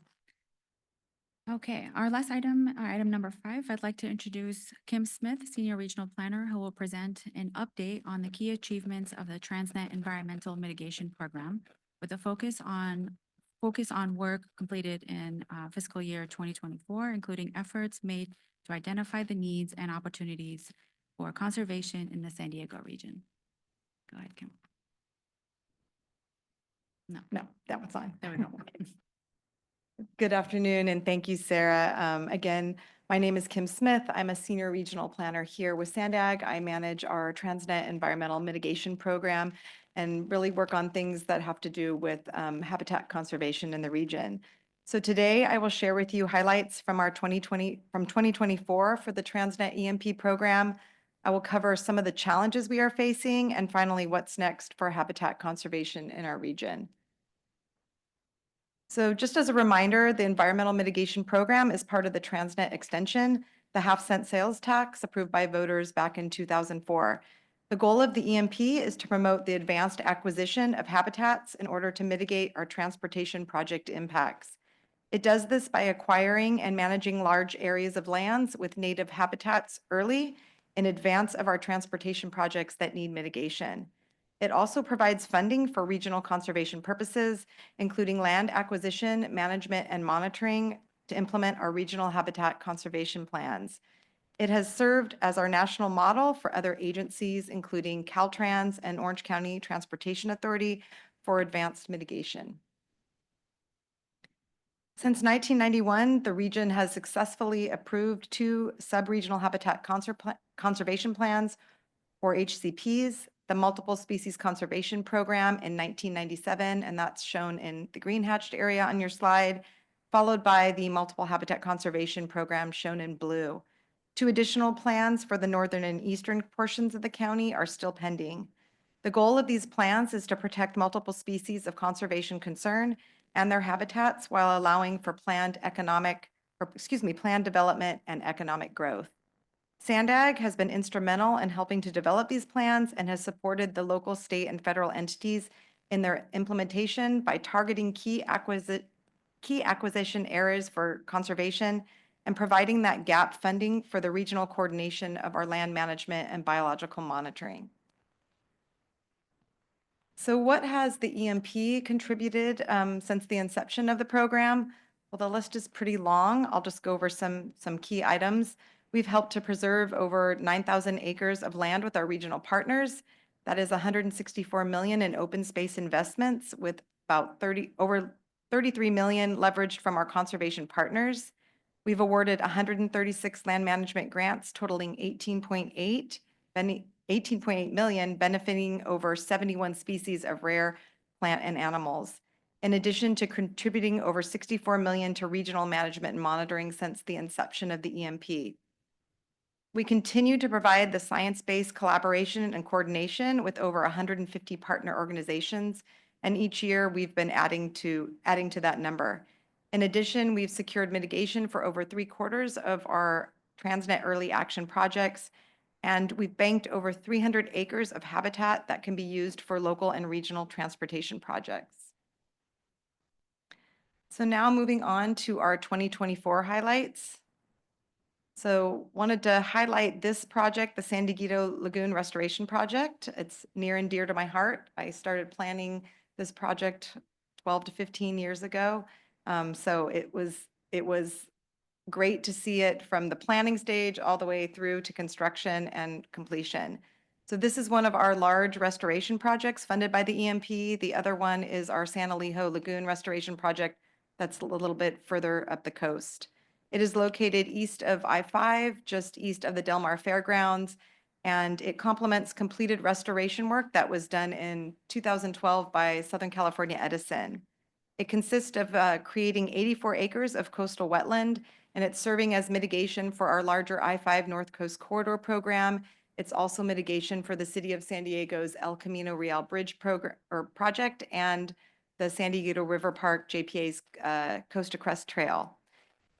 Okay, our last item, item number 5, I'd like to introduce Kim Smith, Senior Regional Planner, who will present an update on the key achievements of the Transnet Environmental Mitigation Program with a focus on work completed in fiscal year 2024, including efforts made to identify the needs and opportunities for conservation in the San Diego region. Go ahead, Kim. No, that one's on. There we go. Good afternoon, and thank you, Sarah. Again, my name is Kim Smith. I'm a senior regional planner here with SANDAG. I manage our Transnet Environmental Mitigation Program and really work on things that have to do with habitat conservation in the region. So today I will share with you highlights from our 2024 for the Transnet EMP program. I will cover some of the challenges we are facing and finally what's next for habitat conservation in our region. So just as a reminder, the Environmental Mitigation Program is part of the Transnet extension, the half-cent sales tax approved by voters back in 2004. The goal of the EMP is to promote the advanced acquisition of habitats in order to mitigate our transportation project impacts. It does this by acquiring and managing large areas of lands with native habitats early in advance of our transportation projects that need mitigation. It also provides funding for regional conservation purposes, including land acquisition, management, and monitoring to implement our regional habitat conservation plans. It has served as our national model for other agencies, including Caltrans and Orange County Transportation Authority for advanced mitigation. Since 1991, the region has successfully approved 2 sub-regional habitat conservation plans, or HCPs, the Multiple Species Conservation Program in 1997, and that's shown in the green hatched area on your slide, followed by the Multiple Habitat Conservation Program shown in blue. 2 additional plans for the northern and eastern portions of the county are still pending. The goal of these plans is to protect multiple species of conservation concern and their habitats while allowing for planned development and economic growth. SANDAG has been instrumental in helping to develop these plans and has supported the local, state, and federal entities in their implementation by targeting key acquisition areas for conservation and providing that gap funding for the regional coordination of our land management and biological monitoring. So what has the EMP contributed since the inception of the program? Well, the list is pretty long. I'll just go over some key items. We've helped to preserve over 9,000 acres of land with our regional partners. That is 164 million in open space investments with about over 33 million leveraged from our conservation partners. We've awarded 136 land management grants totaling 18.8 million, benefiting over 71 species of rare plant and animals, in addition to contributing over 64 million to regional management and monitoring since the inception of the EMP. We continue to provide the science-based collaboration and coordination with over 150 partner organizations, and each year we've been adding to that number. In addition, we've secured mitigation for over 3/4 of our Transnet early action projects, and we've banked over 300 acres of habitat that can be used for local and regional transportation projects. So now moving on to our 2024 highlights. So wanted to highlight this project, the San Dieguito Lagoon Restoration Project. It's near and dear to my heart. I started planning this project 12 to 15 years ago. So it was great to see it from the planning stage all the way through to construction and completion. So this is one of our large restoration projects funded by the EMP. The other one is our San Elijo Lagoon Restoration Project that's a little bit further up the coast. It is located east of I-5, just east of the Del Mar Fairgrounds, and it complements completed restoration work that was done in 2012 by Southern California Edison. It consists of creating 84 acres of coastal wetland, and it's serving as mitigation for our larger I-5 North Coast Corridor program. It's also mitigation for the City of San Diego's El Camino Real Bridge project and the San Diego River Park JPA's Coast to Crest Trail.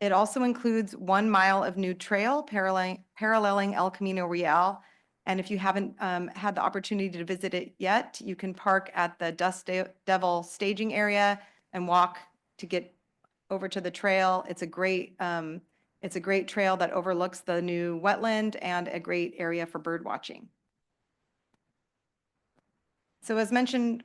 It also includes 1 mile of new trail paralleling El Camino Real. And if you haven't had the opportunity to visit it yet, you can park at the Dust Devil staging area and walk to get over to the trail. It's a great trail that overlooks the new wetland and a great area for bird watching. So as mentioned,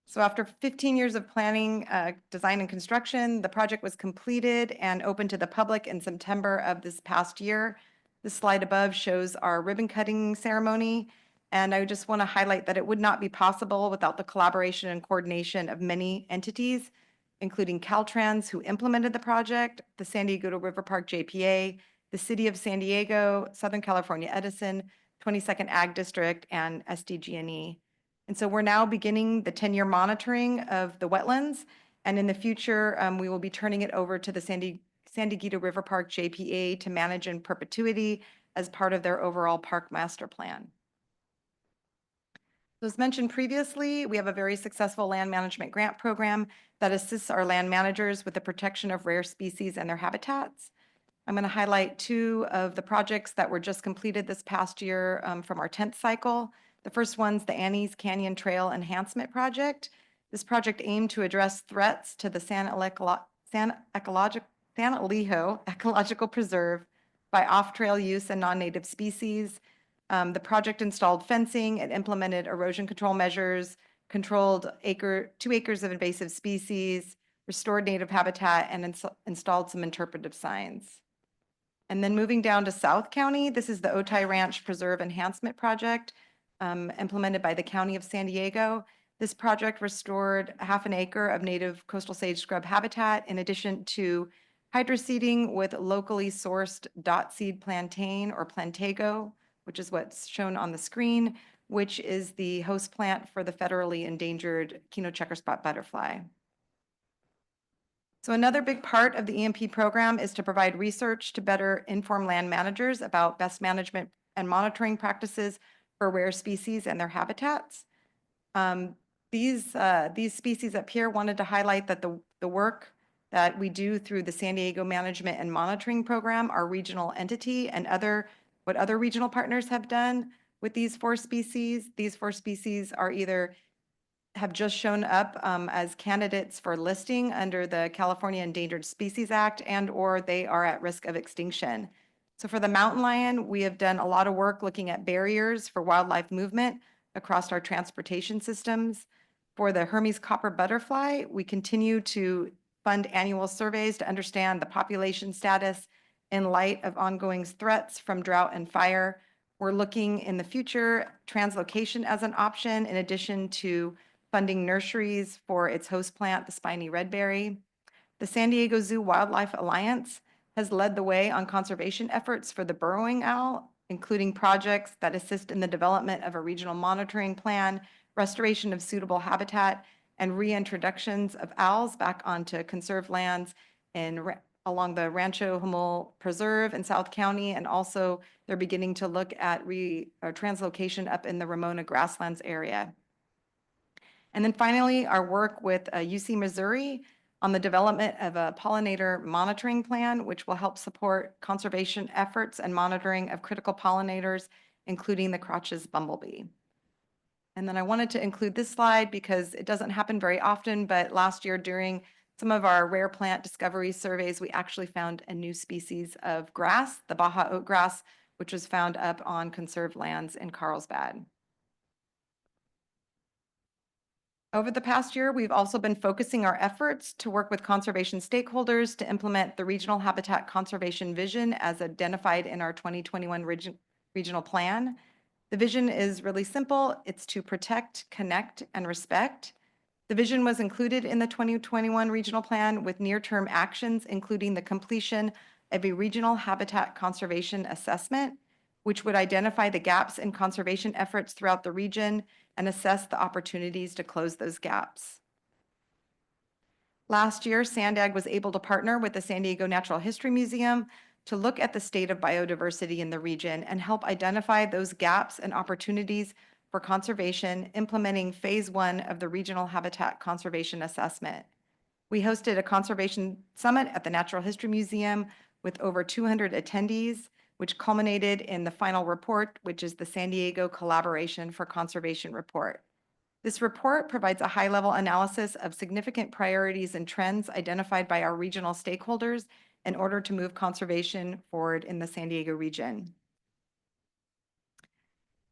so after 15 years of planning, design, and construction, the project was completed and open to the public in September of this past year. The slide above shows our ribbon cutting ceremony, and I just want to highlight that it would not be possible without the collaboration and coordination of many entities. including Caltrans, who implemented the project, the San Diego River Park JPA, the City of San Diego, Southern California Edison, 22nd Ag District, and SDG&E. And so we're now beginning the 10-year monitoring of the wetlands, and in the future, we will be turning it over to the San Diego River Park JPA to manage in perpetuity as part of their overall park master plan. So as mentioned previously, we have a very successful land management grant program that assists our land managers with the protection of rare species and their habitats. I'm going to highlight two of the projects that were just completed this past year from our 10th cycle. The first one's the Annie's Canyon Trail Enhancement Project. This project aimed to address threats to the San Elijo Ecological Preserve by off-trail use and non-native species. The project installed fencing and implemented erosion control measures, controlled 2 acres of invasive species, restored native habitat, and installed some interpretive signs. And then moving down to South County, this is the Otay Ranch Preserve Enhancement Project implemented by the County of San Diego. This project restored 1/2 acre of native coastal sage scrub habitat in addition to hydroseeding with locally sourced dot seed plantain or plantago, which is what's shown on the screen, which is the host plant for the federally endangered Kino checker spot butterfly. So another big part of the EMP program is to provide research to better inform land managers about best management and monitoring practices for rare species and their habitats. These species up here wanted to highlight that the work that we do through the San Diego Management and Monitoring Program, our regional entity, and what other regional partners have done with these 4 species. These 4 species are either have just shown up as candidates for listing under the California Endangered Species Act and/or they are at risk of extinction. So for the mountain lion, we have done a lot of work looking at barriers for wildlife movement across our transportation systems. For the Hermes copper butterfly, we continue to fund annual surveys to understand the population status in light of ongoing threats from drought and fire. We're looking in the future translocation as an option in addition to funding nurseries for its host plant, the spiny redberry. The San Diego Zoo Wildlife Alliance has led the way on conservation efforts for the burrowing owl, including projects that assist in the development of a regional monitoring plan, restoration of suitable habitat, and reintroductions of owls back onto conserved lands along the Rancho Humul Preserve in South County, and also they're beginning to look at translocation up in the Ramona Grasslands area. And then finally, our work with UC Missouri on the development of a pollinator monitoring plan, which will help support conservation efforts and monitoring of critical pollinators, including the Crotch's bumblebee. And then I wanted to include this slide because it doesn't happen very often, but last year during some of our rare plant discovery surveys, we actually found a new species of grass, the Baja oat grass, which was found up on conserved lands in Carlsbad. Over the past year, we've also been focusing our efforts to work with conservation stakeholders to implement the regional habitat conservation vision as identified in our 2021 regional plan. The vision is really simple. It's to protect, connect, and respect. The vision was included in the 2021 regional plan with near-term actions, including the completion of a regional habitat conservation assessment, which would identify the gaps in conservation efforts throughout the region and assess the opportunities to close those gaps. Last year, SANDAG was able to partner with the San Diego Natural History Museum to look at the state of biodiversity in the region and help identify those gaps and opportunities for conservation, implementing phase 1 of the Regional Habitat Conservation Assessment. We hosted a conservation summit at the Natural History Museum with over 200 attendees, which culminated in the final report, which is the San Diego Collaboration for Conservation Report. This report provides a high-level analysis of significant priorities and trends identified by our regional stakeholders in order to move conservation forward in the San Diego region.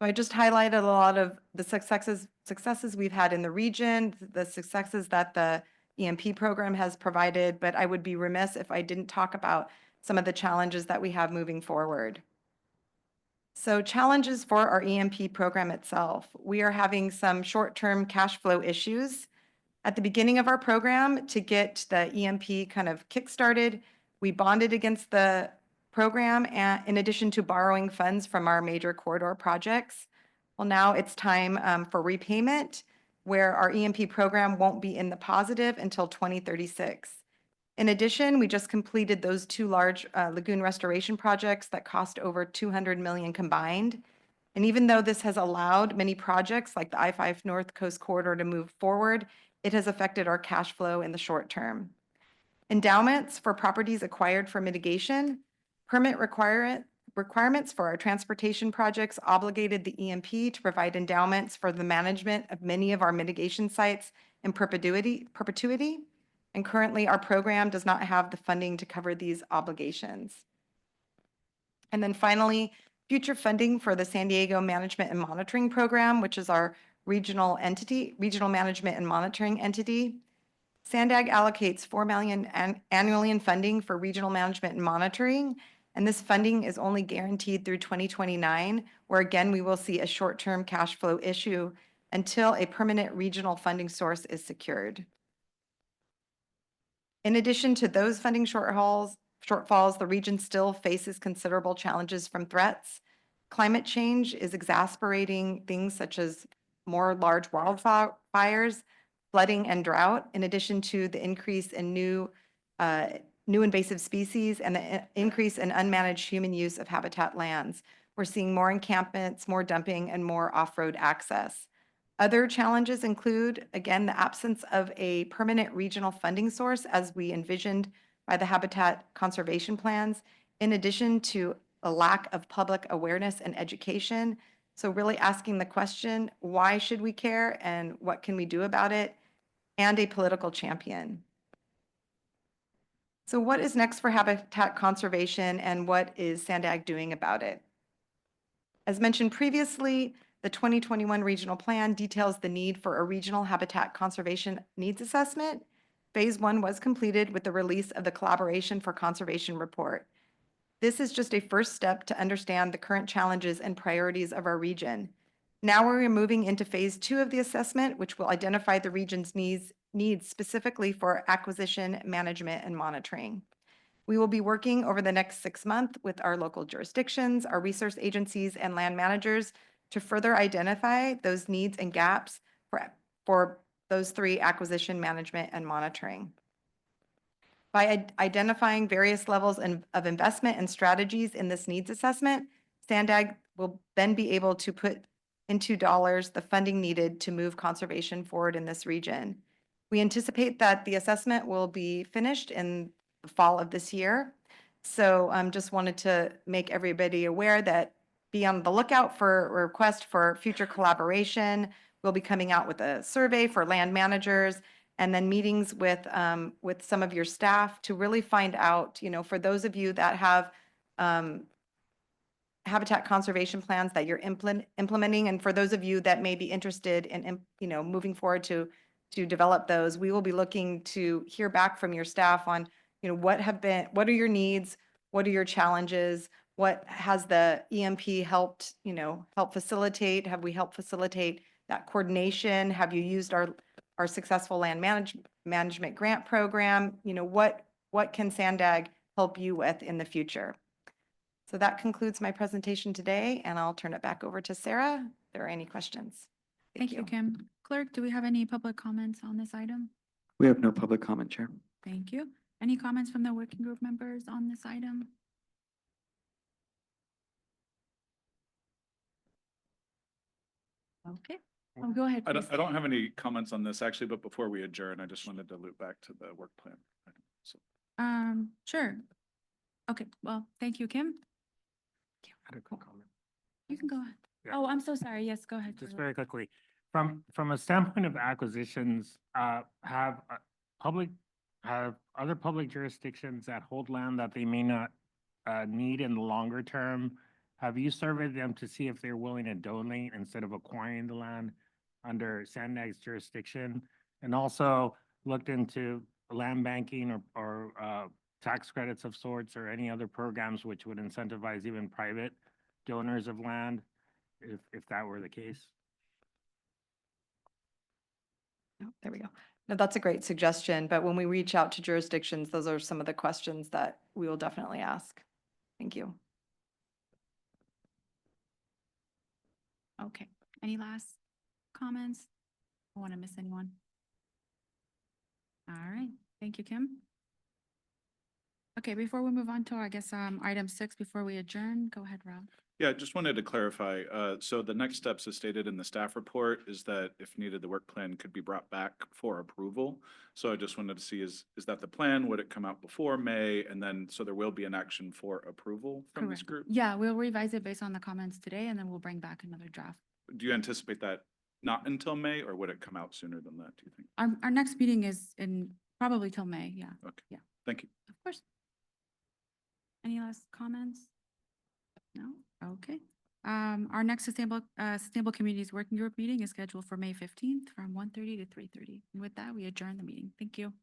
So I just highlighted a lot of the successes we've had in the region, the successes that the EMP program has provided, but I would be remiss if I didn't talk about some of the challenges that we have moving forward. So challenges for our EMP program itself. We are having some short-term cash flow issues. At the beginning of our program, to get the EMP kind of kickstarted, we bonded against the program and in addition to borrowing funds from our major corridor projects. Well, now it's time for repayment, where our EMP program won't be in the positive until 2036. In addition, we just completed those two large lagoon restoration projects that cost over 200 million combined. And even though this has allowed many projects like the I-5 North Coast Corridor to move forward, it has affected our cash flow in the short term. Endowments for properties acquired for mitigation, permit requirements for our transportation projects obligated the EMP to provide endowments for the management of many of our mitigation sites in perpetuity. And currently, our program does not have the funding to cover these obligations. And then finally, future funding for the San Diego Management and Monitoring Program, which is our regional management and monitoring entity. SANDAG allocates $4 million annually in funding for regional management and monitoring, and this funding is only guaranteed through 2029, where again, we will see a short-term cash flow issue until a permanent regional funding source is secured. In addition to those funding shortfalls, the region still faces considerable challenges from threats. Climate change is exacerbating things such as more large wildfires, flooding, and drought, in addition to the increase in new invasive species and the increase in unmanaged human use of habitat lands. We're seeing more encampments, more dumping, and more off-road access. Other challenges include, again, the absence of a permanent regional funding source as we envisioned by the habitat conservation plans, in addition to a lack of public awareness and education. So really asking the question, why should we care and what can we do about it? And a political champion. So what is next for habitat conservation and what is SANDAG doing about it? As mentioned previously, the 2021 regional plan details the need for a regional habitat conservation needs assessment. Phase 1 was completed with the release of the Collaboration for Conservation report. This is just a first step to understand the current challenges and priorities of our region. Now we're moving into phase 2 of the assessment, which will identify the region's needs specifically for acquisition, management, and monitoring. We will be working over the next 6 months with our local jurisdictions, our resource agencies, and land managers to further identify those needs and gaps for those 3: acquisition, management, and monitoring. By identifying various levels of investment and strategies in this needs assessment, SANDAG will then be able to put into dollars the funding needed to move conservation forward in this region. We anticipate that the assessment will be finished in the fall of this year. So just wanted to make everybody aware that be on the lookout for a request for future collaboration. We'll be coming out with a survey for land managers and then meetings with some of your staff to really find out, for those of you that have habitat conservation plans that you're implementing, and for those of you that may be interested in, moving forward to develop those, we will be looking to hear back from your staff on, what are your needs, what are your challenges, what has the EMP helped, help facilitate? Have we helped facilitate that coordination? Have you used our successful land management grant program? What can SANDAG help you with in the future? So that concludes my presentation today, and I'll turn it back over to Sarah if there are any questions. Thank you, Kim. Clerk, do we have any public comments on this item? We have no public comment, Chair. Thank you. Any comments from the working group members on this item? Okay, go ahead, I Chris. don't have any comments on this actually, but before we adjourn, I just wanted to loop back to the work plan. So Sure. Okay, well, thank you, Kim. I had a quick comment. You can go ahead. Yeah. Oh, I'm so sorry. Yes, go ahead. Just Carla. very quickly, from a standpoint of acquisitions, have other public jurisdictions that hold land that they may not need in the longer term, have you surveyed them to see if they're willing to donate instead of acquiring the land under SANDAG's jurisdiction? And also looked into land banking or tax credits of sorts or any other programs which would incentivize even private donors of land if that were the case? Oh, there we go. No, that's a great suggestion, but when we reach out to jurisdictions, those are some of the questions that we will definitely ask. Thank you. Okay, any last comments? I want to miss anyone. All right, thank you, Kim. Okay, before we move on to, I guess, item 6, before we adjourn, go ahead, Rob. Yeah, just wanted to clarify. So the next steps as stated in the staff report is that if needed, the work plan could be brought back for approval. So I just wanted to see, is that the plan? Would it come out before May? And then, so there will be an action for approval from this Correct. group? Yeah, we'll revise it based on the comments today, and then we'll bring back another draft. Do you anticipate that not until May, or would it come out sooner than that, do you think? Our next meeting is in probably till May, yeah. Okay. Yeah. Thank you. Of course. Any last comments? No? Okay. Our next Sustainable Communities Working Group meeting is scheduled for May 15th from 1:30 to 3:30. And with that, we adjourn the meeting. Thank you.